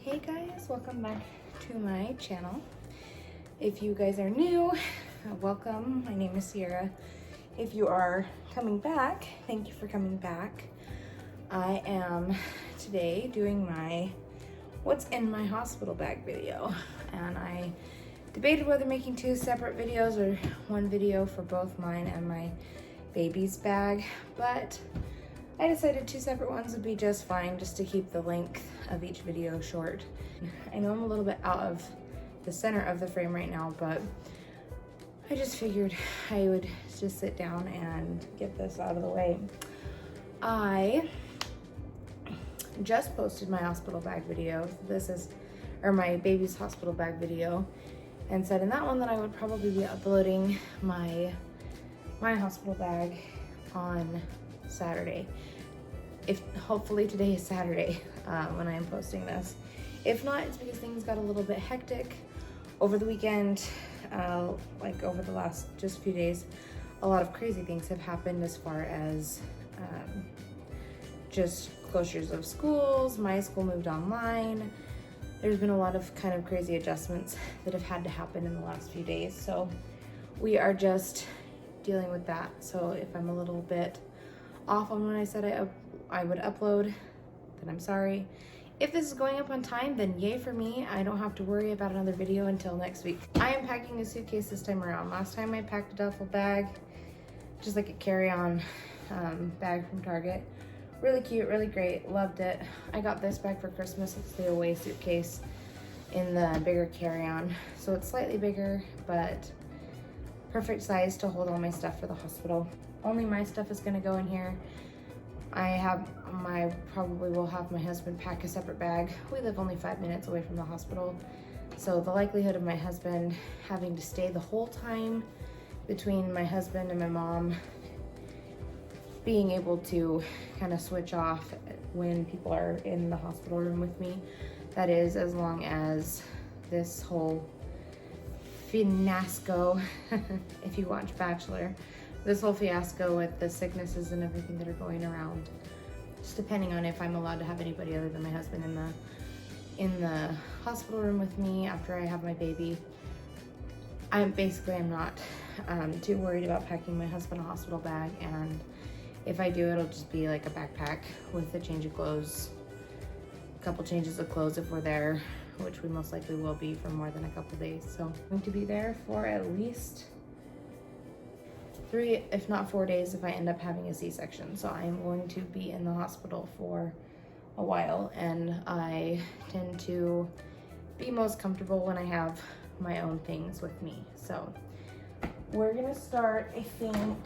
Hey guys, welcome back to my channel. If you guys are new, welcome. My name is Sierra. If you are coming back, thank you for coming back. I am today doing my what's in my hospital bag video, and I debated whether making two separate videos or one video for both mine and my baby's bag, but I decided two separate ones would be just fine, just to keep the length of each video short. I know I'm a little bit out of the center of the frame right now, but I just figured I would just sit down and get this out of the way. I just posted my hospital bag video. Or my baby's hospital bag video, and said in that one that I would probably be uploading my hospital bag on Saturday. If hopefully today is Saturday when I am posting this. If not, it's because things got a little bit hectic over the weekend. Like over the last just few days, a lot of crazy things have happened as far as just closures of schools. My school moved online. There's been a lot of kind of crazy adjustments that have had to happen in the last few days. So we are just dealing with that. So if I'm a little bit off on when I said I would upload, then I'm sorry. If this is going up on time, then yay for me. I don't have to worry about another video until next week. I am packing a suitcase this time around. Last time I packed a duffel bag, just like a carry-on bag from Target. Really cute, really great, loved it. I got this bag for Christmas. It's the away suitcase in the bigger carry-on. So it's slightly bigger, but perfect size to hold all my stuff for the hospital. Only my stuff is gonna go in here. Probably will have my husband pack a separate bag. We live only 5 minutes away from the hospital, so the likelihood of my husband having to stay the whole time between my husband and my mom being able to kind of switch off when people are in the hospital room with me, that is, as long as this whole fiasco, if you watch Bachelor, this whole fiasco with the sicknesses and everything that are going around, just depending on if I'm allowed to have anybody other than my husband in the hospital room with me after I have my baby. I'm not too worried about packing my husband a hospital bag, and if I do, it'll just be like a backpack with a change of clothes, a couple changes of clothes if we're there, which we most likely will be for more than a couple days. So I'm going to be there for at least 3, if not 4 days, if I end up having a C-section. So I'm going to be in the hospital for a while, and I tend to be most comfortable when I have my own things with me. So we're gonna start, I think,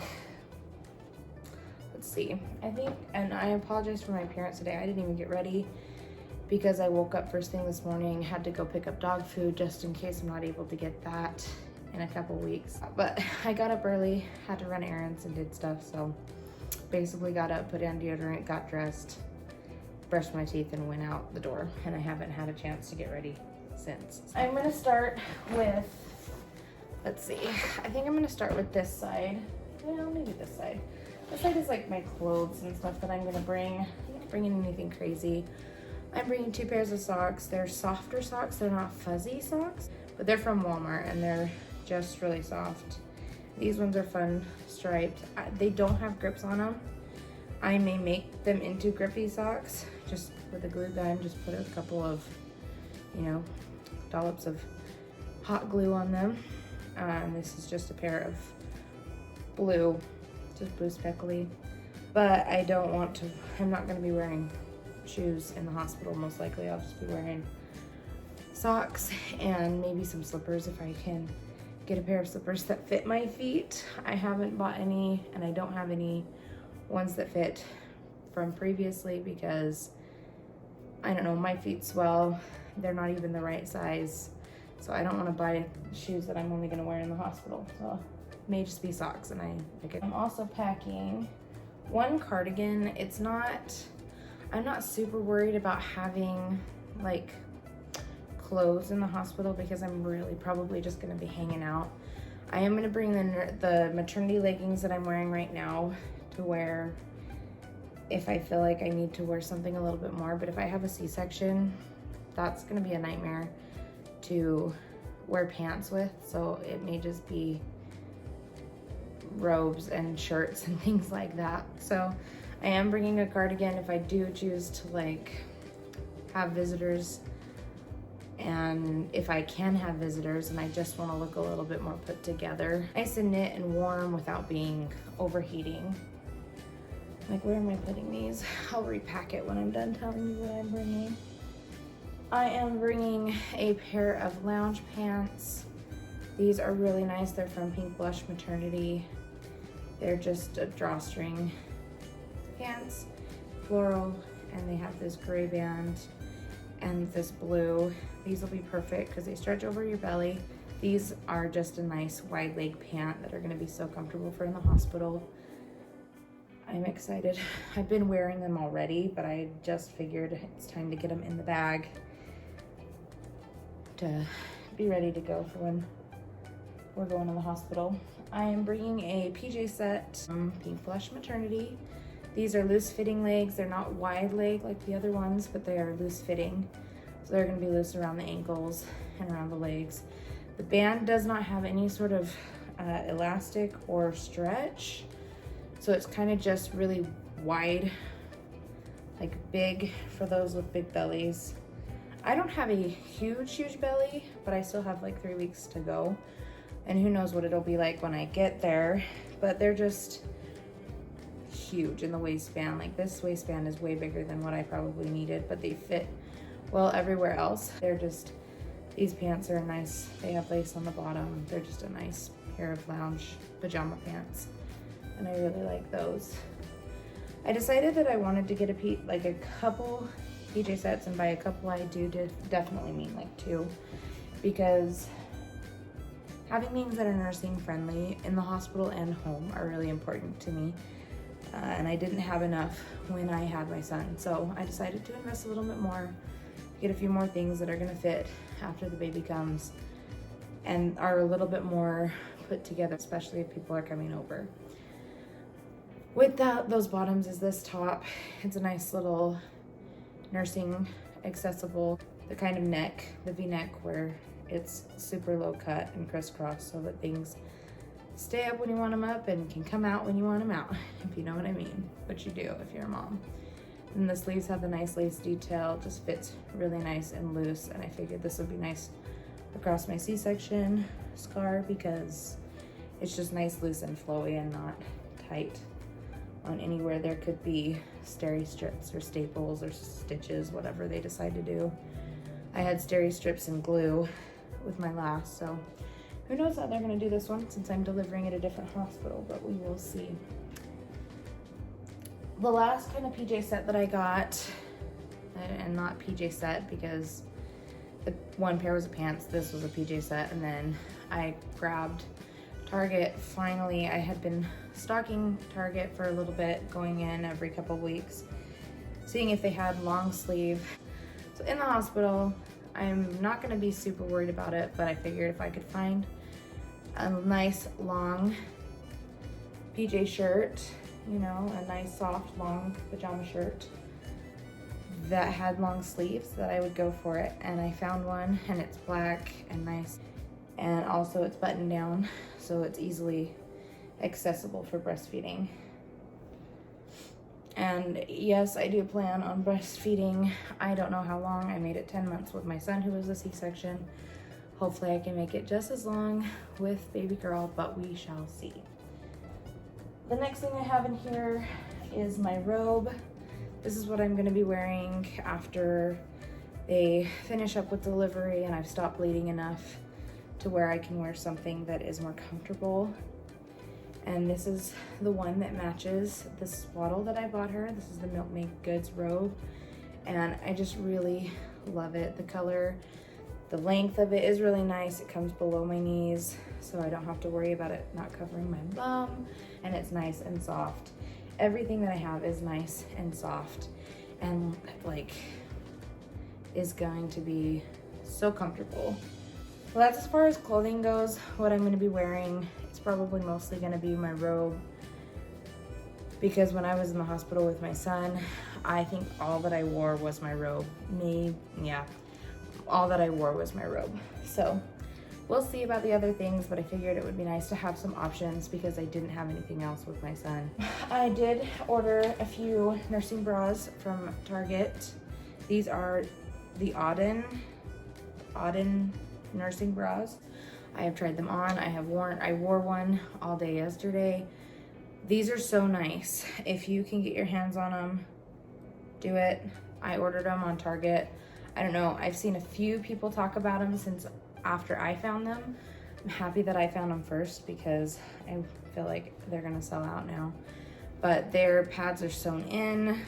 let's see, and I apologize for my appearance today. I didn't even get ready because I woke up first thing this morning, had to go pick up dog food just in case I'm not able to get that in a couple weeks. But I got up early, had to run errands and did stuff, so basically got up, put on deodorant, got dressed, brushed my teeth, and went out the door, and I haven't had a chance to get ready since. I'm gonna start with, let's see, I think I'm gonna start with this side. Well, maybe this side. This side is like my clothes and stuff that I'm gonna bring. I'm not bringing anything crazy. I'm bringing 2 pairs of socks. They're softer socks, they're not fuzzy socks, but they're from Walmart and they're just really soft. These ones are fun, striped. They don't have grips on them. I may make them into grippy socks, just with a glue gun, just put a couple of, dollops of hot glue on them. This is just a pair of blue, just blue speckly. But I'm not gonna be wearing shoes in the hospital. Most likely I'll just be wearing socks and maybe some slippers if I can get a pair of slippers that fit my feet. I haven't bought any, and I don't have any ones that fit from previously because, I don't know, my feet swell. They're not even the right size. So I don't want to buy shoes that I'm only going to wear in the hospital. So it may just be socks, and I'm also packing one cardigan. I'm not super worried about having like clothes in the hospital because I'm really probably just going to be hanging out. I am going to bring the maternity leggings that I'm wearing right now to wear if I feel like I need to wear something a little bit more. But if I have a C-section, that's gonna be a nightmare to wear pants with, so it may just be robes and shirts and things like that. So I am bringing a cardigan if I do choose to like have visitors, and if I can have visitors and I just want to look a little bit more put together. Nice and knit and warm without being overheating. Like, where am I putting these? I'll repack it when I'm done telling you what I'm bringing. I am bringing a pair of lounge pants. These are really nice. They're from Pink Blush Maternity. They're just a drawstring pants, floral, and they have this gray band and this blue. These will be perfect because they stretch over your belly. These are just a nice wide leg pant that are gonna be so comfortable for in the hospital. I'm excited. I've been wearing them already, but I just figured it's time to get them in the bag to be ready to go for when we're going to the hospital. I am bringing a PJ set from Pink Blush Maternity. These are loose fitting legs. They're not wide leg like the other ones, but they are loose fitting. So they're gonna be loose around the ankles and around the legs. The band does not have any sort of elastic or stretch. So it's kind of just really wide, like big for those with big bellies. I don't have a huge belly, but I still have like 3 weeks to go. And who knows what it'll be like when I get there, but they're just huge in the waistband. Like, this waistband is way bigger than what I probably needed, but they fit well everywhere else. They're just, these pants are nice. They have lace on the bottom. They're just a nice pair of lounge pajama pants, and I really like those. I decided that I wanted to get a couple PJ sets, and by a couple I do definitely mean like 2, because having things that are nursing friendly in the hospital and home are really important to me. And I didn't have enough when I had my son. So I decided to invest a little bit more, get a few more things that are gonna fit after the baby comes and are a little bit more put together, especially if people are coming over. With those bottoms is this top. It's a nice little nursing accessible, the kind of neck, the V-neck where it's super low cut and crisscross so that things stay up when you want them up and can come out when you want them out, if you know what I mean, which you do if you're a mom. And the sleeves have the nice lace detail, just fits really nice and loose, and I figured this would be nice across my C-section scar because it's just nice, loose, and flowy and not tight on anywhere there could be steri strips or staples or stitches, whatever they decide to do. I had steri strips and glue with my last, so who knows how they're gonna do this one since I'm delivering at a different hospital, but we will see. The last kind of PJ set that I got, and not PJ set because the one pair was a pants, this was a PJ set, and then I grabbed Target. Finally, I had been stalking Target for a little bit, going in every couple weeks, seeing if they had long sleeve. So in the hospital, I'm not gonna be super worried about it, but I figured if I could find a nice long PJ shirt, you know, a nice soft long pajama shirt that had long sleeves, that I would go for it. And I found one, and it's black and nice, and also it's buttoned down so it's easily accessible for breastfeeding. And yes, I do plan on breastfeeding. I don't know how long. I made it 10 months with my son, who was a C-section. Hopefully I can make it just as long with baby girl, but we shall see. The next thing I have in here is my robe. This is what I'm gonna be wearing after they finish up with delivery and I've stopped bleeding enough to where I can wear something that is more comfortable. And this is the one that matches the swaddle that I bought her. This is the Milkmaid Goods robe, and I just really love it. The color, the length of it is really nice. It comes below my knees, so I don't have to worry about it not covering my bum, and it's nice and soft. Everything that I have is nice and soft, and like is going to be so comfortable. Well, that's as far as clothing goes. What I'm going to be wearing, it's probably mostly going to be my robe, because when I was in the hospital with my son, I think all that I wore was my robe. all that I wore was my robe. So we'll see about the other things, but I figured it would be nice to have some options because I didn't have anything else with my son. I did order a few nursing bras from Target. These are the Auden nursing bras. I have tried them on. I wore one all day yesterday. These are so nice. If you can get your hands on them, do it. I ordered them on Target. I don't know, I've seen a few people talk about them since after I found them. I'm happy that I found them first because I feel like they're gonna sell out now. But their pads are sewn in.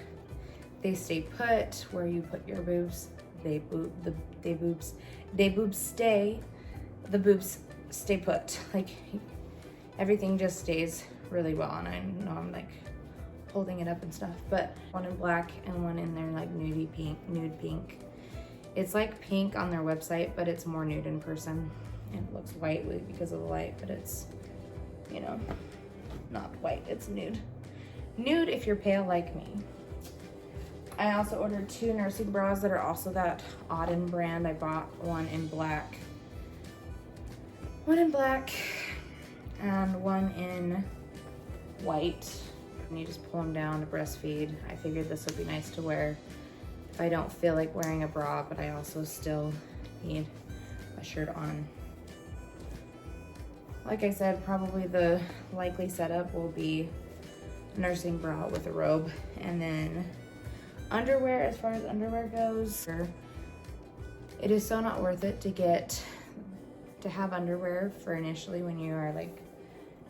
They stay put where you put your boobs. The boobs stay put. Like everything just stays really well. And I know I'm like holding it up and stuff, but one in black and one in their like nude pink. It's like pink on their website, but it's more nude in person. And it looks white because of the light, but it's, you know, not white, it's nude. Nude if you're pale like me. I also ordered 2 nursing bras that are also that Auden brand. I bought one in black and one in white. And you just pull them down to breastfeed. I figured this would be nice to wear if I don't feel like wearing a bra, but I also still need a shirt on. Like I said, probably the likely setup will be nursing bra with a robe, and then underwear. As far as underwear goes, it is so not worth it to have underwear for initially when you are like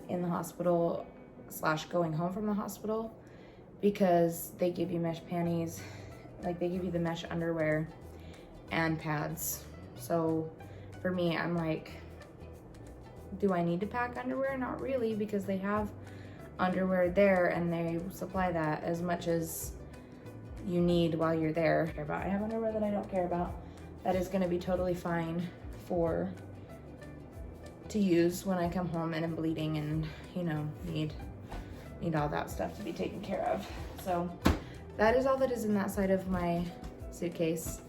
in the hospital / going home from the hospital, because they give you mesh panties, like they give you the mesh underwear and pads. So for me, I'm like, do I need to pack underwear? Not really, because they have underwear there and they supply that as much as you need while you're there. I have underwear that I don't care about that is going to be totally fine to use when I come home and I'm bleeding and, you know, need all that stuff to be taken care of. So that is all that is in that side of my suitcase.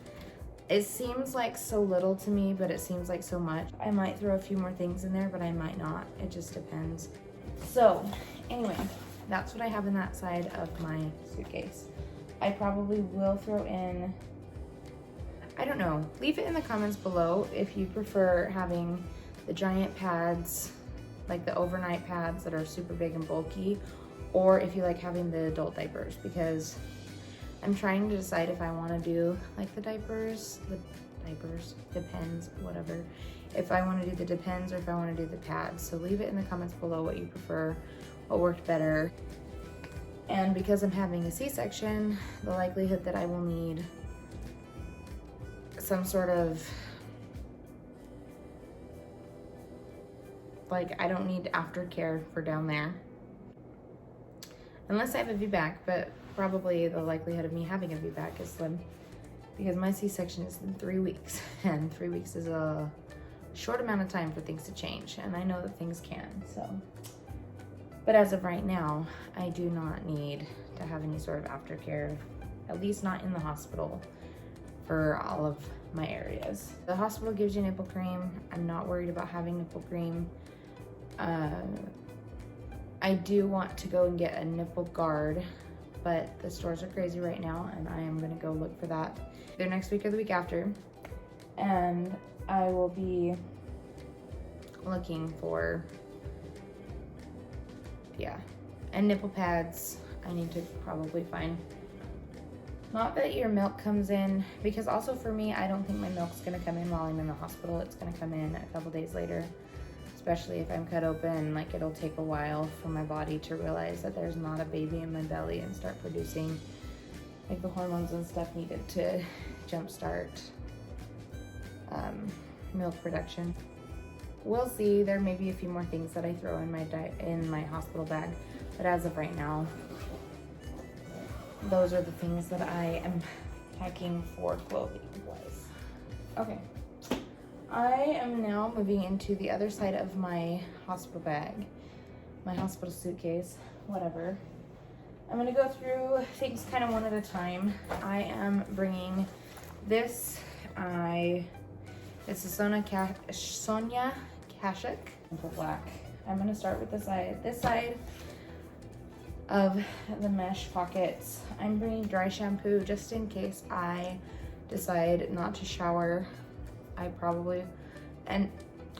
It seems like so little to me, but it seems like so much. I might throw a few more things in there, but I might not. It just depends. So anyway, that's what I have in that side of my suitcase. I probably will throw in, I don't know, leave it in the comments below if you prefer having the giant pads, like the overnight pads that are super big and bulky, or if you like having the adult diapers, because I'm trying to decide if I want to do like the diapers, depends, whatever. If I want to do the depends or if I want to do the pads. So leave it in the comments below what you prefer, what worked better. And because I'm having a C-section, the likelihood that I will need some sort of, like, I don't need aftercare for down there. Unless I have a VBAC, but probably the likelihood of me having a VBAC is slim because my C-section is in 3 weeks, and 3 weeks is a short amount of time for things to change, and I know that things can, so. But as of right now, I do not need to have any sort of aftercare, at least not in the hospital, for all of my areas. The hospital gives you nipple cream. I'm not worried about having nipple cream. I do want to go and get a nipple guard, but the stores are crazy right now, and I am gonna go look for that either next week or the week after. And I will be looking for, yeah, and nipple pads. I need to probably find, not that your milk comes in, because also for me, I don't think my milk's gonna come in while I'm in the hospital. It's gonna come in a couple days later, especially if I'm cut open. Like, it'll take a while for my body to realize that there's not a baby in my belly and start producing like the hormones and stuff needed to jumpstart milk production. We'll see. There may be a few more things that I throw in my hospital bag, but as of right now, those are the things that I am packing for clothing wise. Okay, I am now moving into the other side of my hospital bag, my hospital suitcase, whatever. I'm gonna go through things kind of one at a time. I am bringing this It's a Sonia Kashuk for black. I'm gonna start with this side of the mesh pockets. I'm bringing dry shampoo just in case I decide not to shower. I probably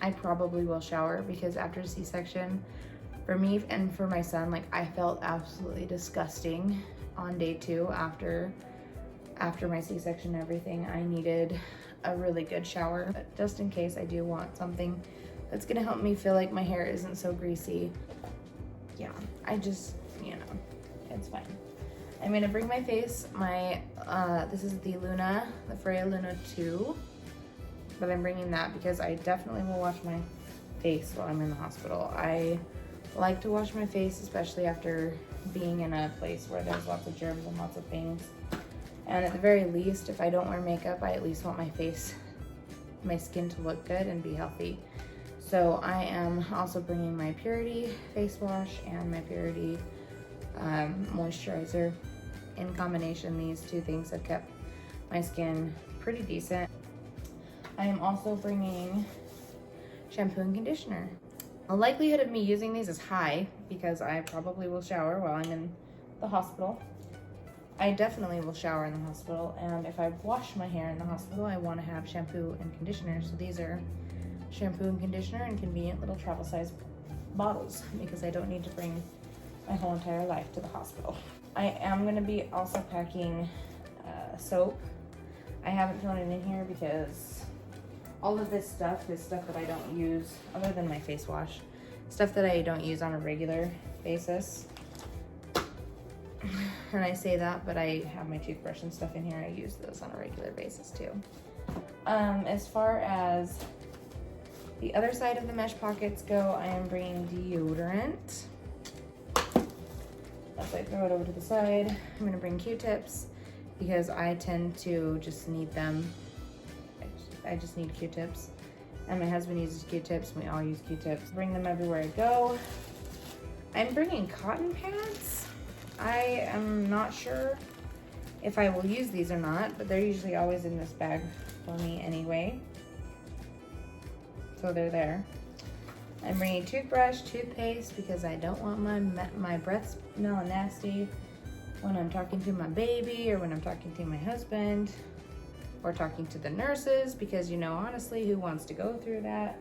will shower because after a C-section, for me and for my son, like I felt absolutely disgusting on day 2 after my C-section and everything. I needed a really good shower, but just in case I do want something that's gonna help me feel like my hair isn't so greasy. Yeah, I just, you know, it's fine. I'm gonna bring my face, this is the Freya Luna 2, but I'm bringing that because I definitely will wash my face while I'm in the hospital. I like to wash my face, especially after being in a place where there's lots of germs and lots of things. And at the very least, if I don't wear makeup, I at least want my skin to look good and be healthy. So I am also bringing my Purity face wash and my Purity moisturizer. In combination, these two things have kept my skin pretty decent. I am also bringing shampoo and conditioner. The likelihood of me using these is high because I probably will shower while I'm in the hospital. I definitely will shower in the hospital, and if I wash my hair in the hospital, I want to have shampoo and conditioner. So these are shampoo and conditioner in convenient little travel size bottles because I don't need to bring my whole entire life to the hospital. I am going to be also packing soap. I haven't thrown it in here because all of this stuff is stuff that I don't use other than my face wash, stuff that I don't use on a regular basis. And I say that, but I have my toothbrush and stuff in here. I use those on a regular basis too. As far as the other side of the mesh pockets go, I am bringing deodorant. As I throw it over to the side, I'm gonna bring Q-tips because I tend to just need them. I just need Q-tips. And my husband uses Q-tips, we all use Q-tips. Bring them everywhere I go. I'm bringing cotton pads. I am not sure if I will use these or not, but they're usually always in this bag for me anyway. So they're there. I'm bringing toothbrush, toothpaste, because I don't want my breath smelling nasty when I'm talking to my baby or when I'm talking to my husband or talking to the nurses, because you know, honestly, who wants to go through that?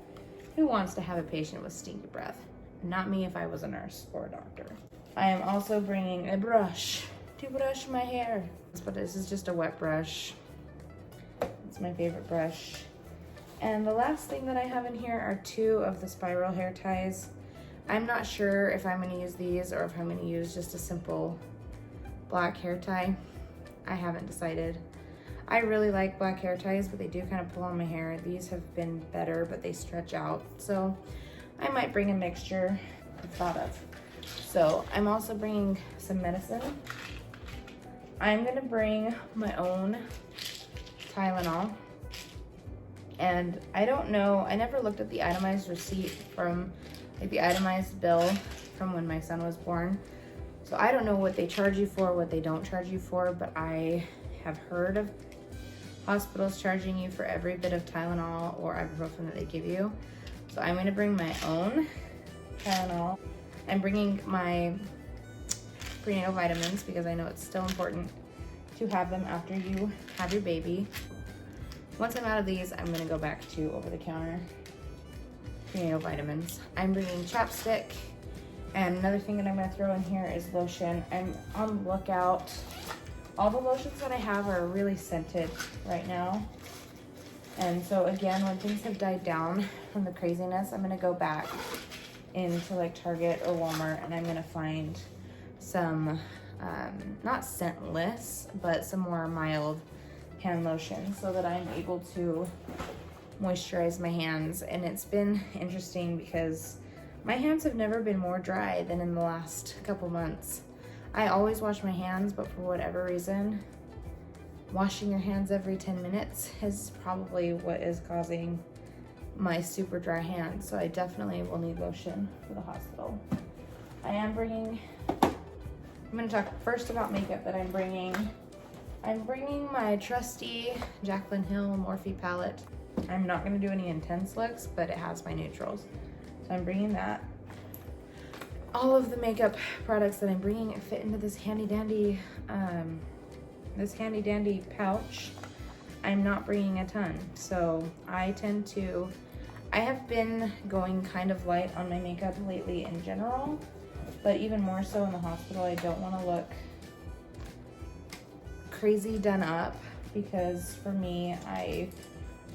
Who wants to have a patient with stinky breath? Not me if I was a nurse or a doctor. I am also bringing a brush to brush my hair. But this is just a wet brush. It's my favorite brush. And the last thing that I have in here are 2 of the spiral hair ties. I'm not sure if I'm gonna use these or if I'm gonna use just a simple black hair tie. I haven't decided. I really like black hair ties, but they do kind of pull on my hair. These have been better, but they stretch out. So I might bring a mixture. I've thought of. So I'm also bringing some medicine. I'm gonna bring my own Tylenol. And I don't know, I never looked at the itemized receipt from, like the itemized bill from when my son was born. So I don't know what they charge you for, what they don't charge you for, but I have heard of hospitals charging you for every bit of Tylenol or ibuprofen that they give you. So I'm gonna bring my own Tylenol. I'm bringing my prenatal vitamins because I know it's still important to have them after you have your baby. Once I'm out of these, I'm gonna go back to over-the-counter prenatal vitamins. I'm bringing chapstick, and another thing that I'm gonna throw in here is lotion. I'm on the lookout. All the lotions that I have are really scented right now. And so again, when things have died down from the craziness, I'm gonna go back into like Target or Walmart and I'm gonna find some, not scentless, but some more mild hand lotion so that I'm able to moisturize my hands. And it's been interesting because my hands have never been more dry than in the last couple months. I always wash my hands, but for whatever reason, washing your hands every 10 minutes is probably what is causing my super dry hands. So I definitely will need lotion for the hospital. I'm gonna talk first about makeup that I'm bringing. I'm bringing my trusty Jaclyn Hill Morphe palette. I'm not gonna do any intense looks, but it has my neutrals. So I'm bringing that. All of the makeup products that I'm bringing fit into this handy dandy pouch. I'm not bringing a ton. So I have been going kind of light on my makeup lately in general, but even more so in the hospital. I don't want to look crazy done up because for me, I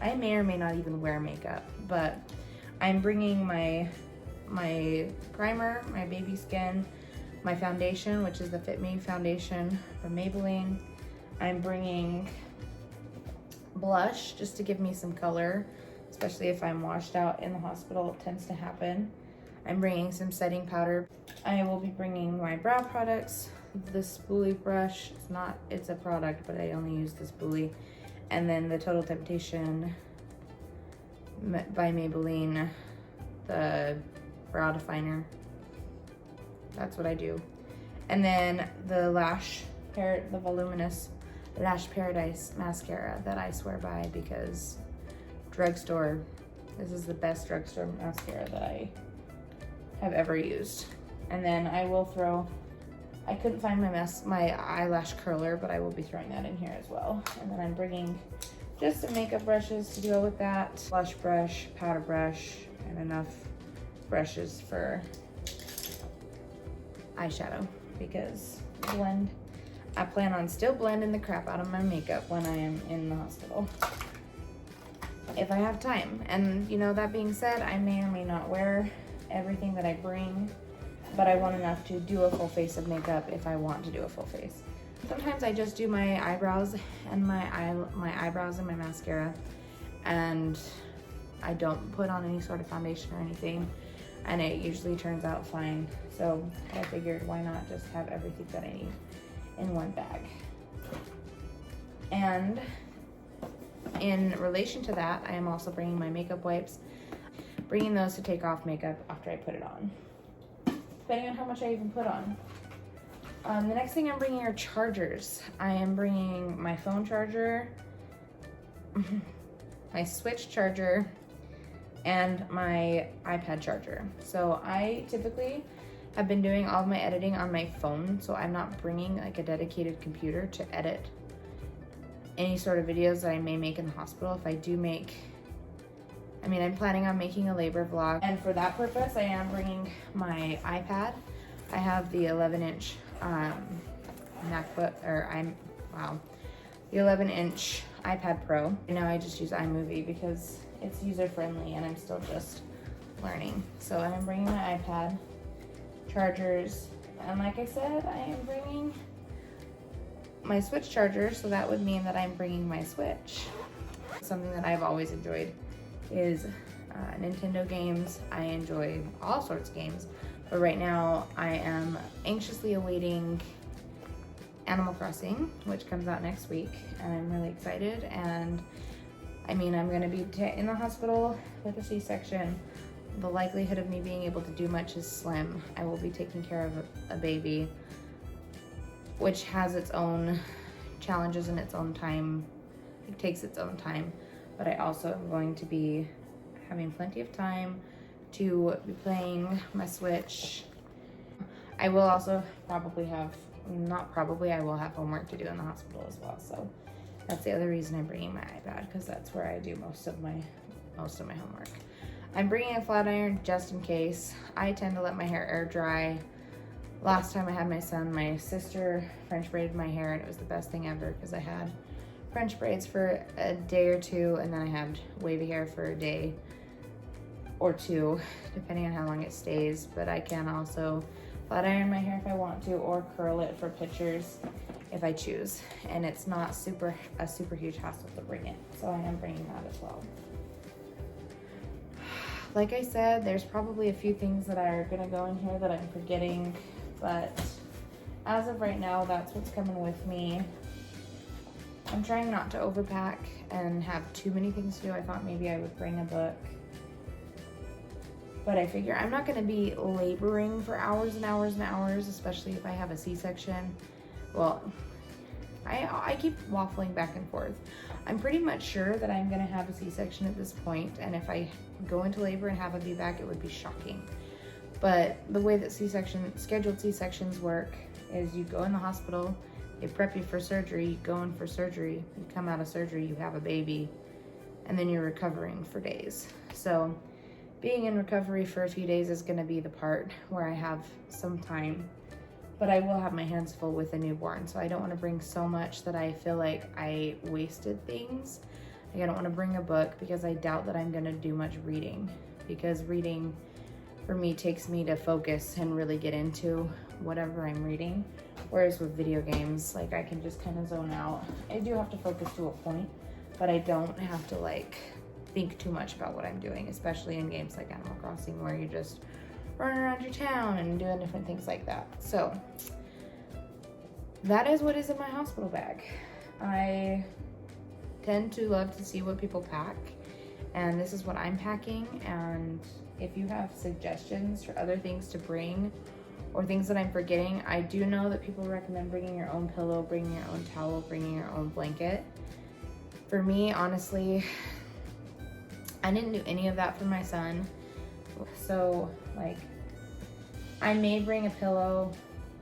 may or may not even wear makeup, but I'm bringing my primer, my baby skin, my foundation, which is the Fit Me foundation from Maybelline. I'm bringing blush just to give me some color, especially if I'm washed out in the hospital. It tends to happen. I'm bringing some setting powder. I will be bringing my brow products, the spoolie brush. It's a product, but I only use the spoolie. And then the Total Temptation by Maybelline, the brow definer. That's what I do. And then the the Voluminous Lash Paradise mascara that I swear by because this is the best drugstore mascara that I have ever used. And then I couldn't find my eyelash curler, but I will be throwing that in here as well. And then I'm bringing just some makeup brushes to deal with that. Blush brush, powder brush, and enough brushes for eyeshadow because I plan on still blending the crap out of my makeup when I am in the hospital. If I have time. And you know, that being said, I may or may not wear everything that I bring, but I want enough to do a full face of makeup if I want to do a full face. Sometimes I just do my eyebrows and my eyebrows and my mascara, and I don't put on any sort of foundation or anything, and it usually turns out fine. So I figured why not just have everything that I need in one bag. And in relation to that, I am also bringing my makeup wipes, bringing those to take off makeup after I put it on, depending on how much I even put on. The next thing I'm bringing are chargers. I am bringing my phone charger, my Switch charger, and my iPad charger. So I typically have been doing all of my editing on my phone, so I'm not bringing like a dedicated computer to edit any sort of videos that I may make in the hospital. If I do I'm planning on making a labor vlog, and for that purpose I am bringing my iPad. I have the 11-inch the 11-inch iPad Pro. And now I just use iMovie because it's user-friendly and I'm still just learning. So I'm bringing my iPad, chargers, and like I said, I am bringing my Switch charger, so that would mean that I'm bringing my Switch. Something that I've always enjoyed is Nintendo games. I enjoy all sorts of games, but right now I am anxiously awaiting Animal Crossing, which comes out next week, and I'm really excited. And I'm gonna be in the hospital with a C-section. The likelihood of me being able to do much is slim. I will be taking care of a baby, which has its own challenges and its own time. It takes its own time, but I also am going to be having plenty of time to be playing my Switch. I will also I will have homework to do in the hospital as well. So that's the other reason I'm bringing my iPad, because that's where I do most of my homework. I'm bringing a flat iron just in case. I tend to let my hair air dry. Last time I had my son, my sister French braided my hair, and it was the best thing ever because I had French braids for a day or two, and then I had wavy hair for a day or two, depending on how long it stays. But I can also flat iron my hair if I want to, or curl it for pictures if I choose. And it's not a super huge hassle to bring it, so I am bringing that as well. Like I said, there's probably a few things that are gonna go in here that I'm forgetting, but as of right now, that's what's coming with me. I'm trying not to overpack and have too many things to do. I thought maybe I would bring a book, but I figure I'm not gonna be laboring for hours and hours and hours, especially if I have a C-section. Well, I keep waffling back and forth. I'm pretty much sure that I'm gonna have a C-section at this point, and if I go into labor and have a VBAC, it would be shocking. But the way that scheduled C-sections work is you go in the hospital, they prep you for surgery, you go in for surgery, you come out of surgery, you have a baby, and then you're recovering for days. So being in recovery for a few days is gonna be the part where I have some time, but I will have my hands full with a newborn. So I don't wanna bring so much that I feel like I wasted things. Like I don't wanna bring a book because I doubt that I'm gonna do much reading, because reading for me takes me to focus and really get into whatever I'm reading. Whereas with video games, like I can just kind of zone out. I do have to focus to a point, but I don't have to like think too much about what I'm doing, especially in games like Animal Crossing where you're just running around your town and doing different things like that. So that is what is in my hospital bag. I tend to love to see what people pack, and this is what I'm packing. And if you have suggestions for other things to bring or things that I'm forgetting, I do know that people recommend bringing your own pillow, bringing your own towel, bringing your own blanket. For me, honestly, I didn't do any of that for my son. So like, I may bring a pillow.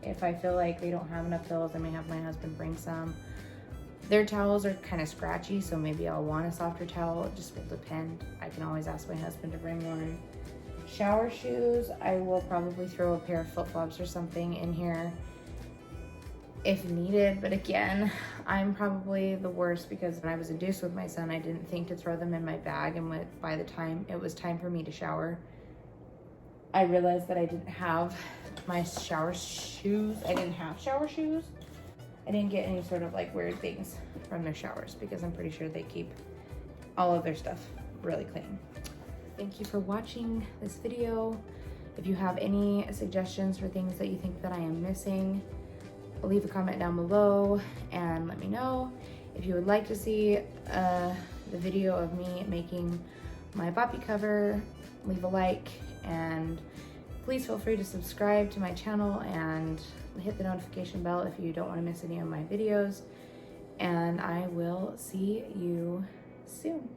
If I feel like they don't have enough pillows, I may have my husband bring some. Their towels are kind of scratchy, so maybe I'll want a softer towel. It just will depend. I can always ask my husband to bring one. Shower shoes, I will probably throw a pair of flip-flops or something in here if needed. But again, I'm probably the worst because when I was induced with my son, I didn't think to throw them in my bag. And by the time it was time for me to shower, I realized that I didn't have my shower shoes. I didn't have shower shoes. I didn't get any sort of like weird things from their showers because I'm pretty sure they keep all of their stuff really clean. Thank you for watching this video. If you have any suggestions for things that you think that I am missing, leave a comment down below and let me know. If you would like to see the video of me making my boppy cover, leave a like, and please feel free to subscribe to my channel and hit the notification bell if you don't want to miss any of my videos. And I will see you soon.